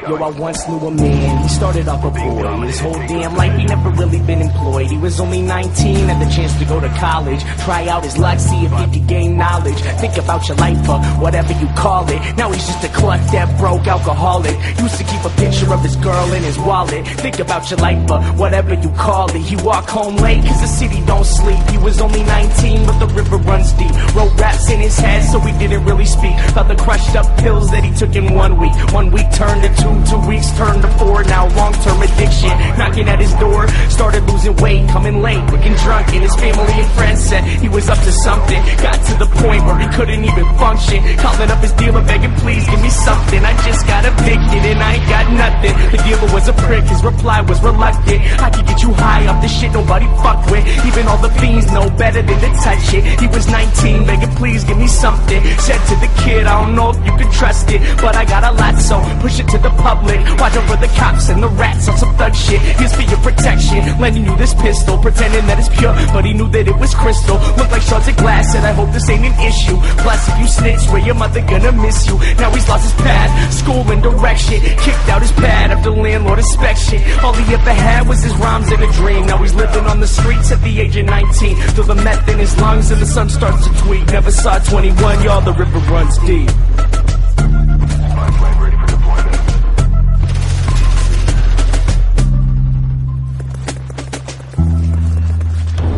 Yo, I once knew a man, he started off a boy. His whole damn life, he never really been employed. He was only 19, had the chance to go to college, try out his luck, see if he could gain knowledge. Think about your life, or whatever you call it. Now he's just a cluck that broke alcoholic. Used to keep a picture of his girl in his wallet. Think about your life, or whatever you call it. He walked home late, cause the city don't sleep. He was only 19, but the river runs deep. Wrote raps in his head, so he didn't really speak. Felt the crushed up pills that he took in 1 week. 1 week turned to 2, 2 weeks turned to 4. Now long-term addiction knocking at his door. Started losing weight, coming late, looking drunk, and his family and friends said he was up to something. Got to the point where he couldn't even function. Calling up his dealer begging, please give me something. I just got evicted and I ain't got nothing. The dealer was a prick, his reply was reluctant. I could get you high off this shit nobody fuck with. Even all the fiends know better than to touch it. He was 19, begging please give me something. Said to the kid, I don't know if you can trust it, but I got a lot, so push it to the public. Watch over the cops and the rats on some thug shit. Here's for your protection, lending you this pistol, pretending that it's pure, but he knew that it was crystal. Looked like shards of glass, and I hope this ain't an issue. Plus if you snitch, swear your mother gonna miss you. Now he's lost his path, school and direction, kicked out his pad after landlord inspection. All he ever had was his rhymes and a dream. Now he's living on the streets at the age of 19. Feel the meth in his lungs and the sun starts to tweet. Never saw 21, y'all, the river runs deep.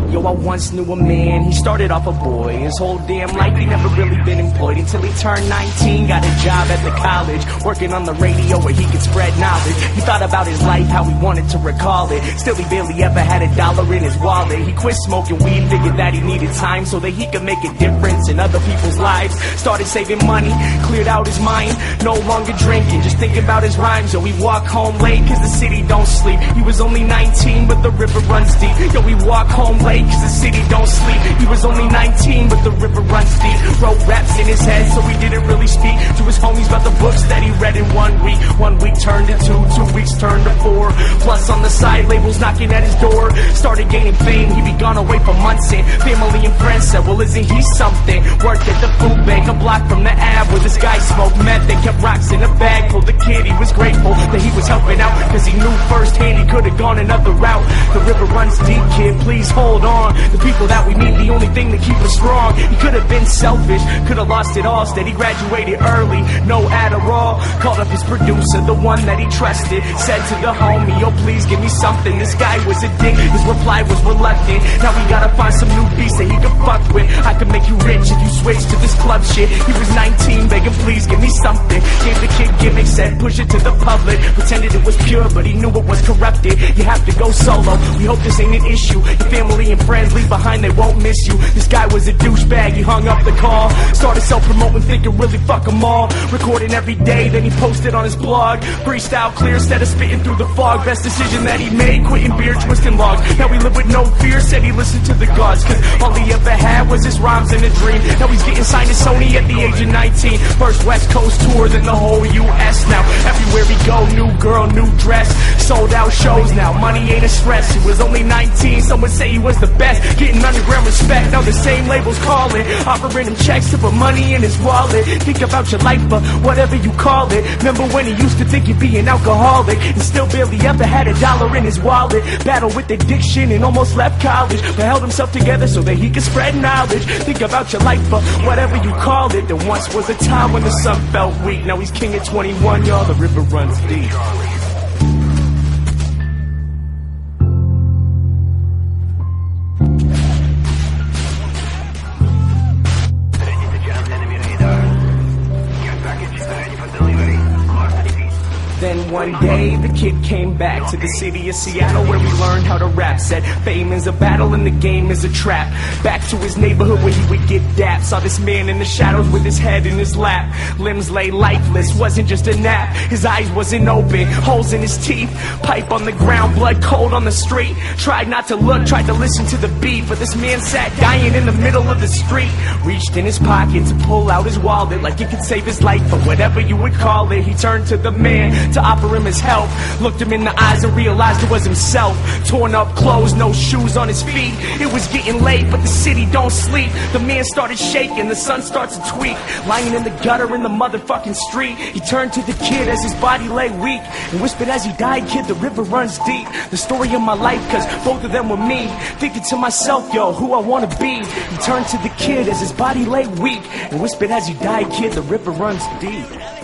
Yo, I once knew a man, he started off a boy. His whole damn life, he never really been employed until he turned 19, got a job at the college, working on the radio where he could spread knowledge. He thought about his life, how he wanted to recall it. Still, he barely ever had $1 in his wallet. He quit smoking weed, figured that he needed time so that he could make a difference in other people's lives. Started saving money, cleared out his mind, no longer drinking, just thinking about his rhymes. Yo, he walked home late, cause the city don't sleep. He was only 19, but the river runs deep. Yo, he walked home late, cause the city don't sleep. He was only 19, but the river runs deep. Wrote raps in his head, so he didn't really speak to his homies about the books that he read in 1 week. 1 week turned to 2, 2 weeks turned to 4. Plus on the side, labels knocking at his door. Started gaining fame, he'd be gone away for months, and family and friends said, well, isn't he something? Worked at the food bank, a block from the Ave, where this guy smoked meth. They kept rocks in a bag. Told the kid he was grateful that he was helping out, cause he knew firsthand he could've gone another route. The river runs deep, kid, please hold on. The people that we need, the only thing that keep us strong. He could've been selfish, could've lost it all. Instead he graduated early, no Adderall. Called up his producer, the one that he trusted. Said to the homie, yo, please give me something. This guy was a dick, his reply was reluctant. Now we gotta find some new beats that he can fuck with. I can make you rich if you switch to this club shit. He was 19, begging please give me something. Gave the kid gimmicks, said push it to the public. Pretended it was pure, but he knew it was corrupted. You have to go solo, we hope this ain't an issue. Your family and friends leave behind, they won't miss you. This guy was a douchebag, he hung up the call. Started self-promoting, thinking really fuck them all. Recording every day, then he posted on his blog. Freestyle clear instead of spitting through the fog. Best decision that he made, quitting beer, twisting logs. Now he lived with no fear, said he listened to the gods, cause all he ever had was his rhymes and a dream. Now he's getting signed to Sony at the age of 19. First West Coast tour, then the whole US. Now everywhere he go, new girl, new dress. Sold out shows now, money ain't a stress. He was only 19, some would say he was the best. Getting underground respect, now the same labels calling, offering him checks to put money in his wallet. Think about your life, but whatever you call it. Remember when he used to think he'd be an alcoholic, and still barely ever had $1 in his wallet. Battled with addiction and almost left college, but held himself together so that he could spread knowledge. Think about your life, but whatever you call it. There once was a time when the sun felt weak. Now he's king at 21, y'all, the river runs deep. Then one day the kid came back to the city of Seattle, where we learned how to rap. Said fame is a battle and the game is a trap. Back to his neighborhood where he would get dapped. Saw this man in the shadows with his head in his lap. Limbs lay lifeless, wasn't just a nap. His eyes wasn't open, holes in his teeth. Pipe on the ground, blood cold on the street. Tried not to look, tried to listen to the beat, but this man sat dying in the middle of the street. Reached in his pocket to pull out his wallet, like it could save his life, or whatever you would call it. He turned to the man to offer him his help. Looked him in the eyes and realized it was himself. Torn up clothes, no shoes on his feet. It was getting late, but the city don't sleep. The man started shaking, the sun starts to tweak. Lying in the gutter in the motherfucking street, he turned to the kid as his body lay weak and whispered as he died, kid, the river runs deep. The story of my life, cause both of them were me. Thinking to myself, yo, who I wanna be. He turned to the kid as his body lay weak and whispered as he died, kid, the river runs deep.